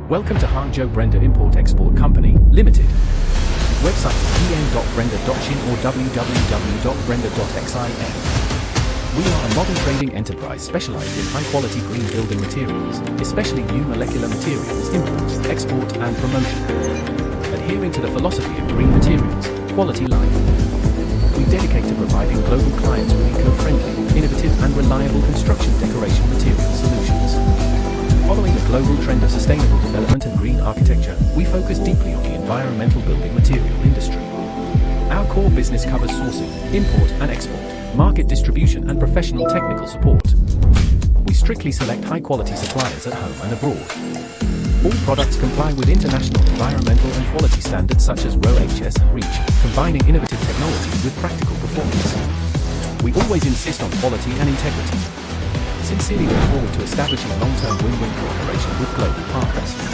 Welcome to Hangzhou Brenda Import-Export Company, Limited. Website en.brenda.xin or www.brenda.xin. We are a modern trading enterprise specialized in high-quality green building materials, especially new molecular materials, import, export and promotion. Adhering to the philosophy of green materials, quality life. We dedicate to providing global clients with eco-friendly, innovative and reliable construction decoration material solutions. Following the global trend of sustainable development and green architecture, we focus deeply on the environmental building material industry. Our core business covers sourcing, import and export, market distribution and professional technical support. We strictly select high-quality suppliers at home and abroad. All products comply with international environmental and quality standards such as RoHS and REACH, combining innovative technology with practical performance. We always insist on quality and integrity. Sincerely look forward to establishing a long-term win-win cooperation with global partners.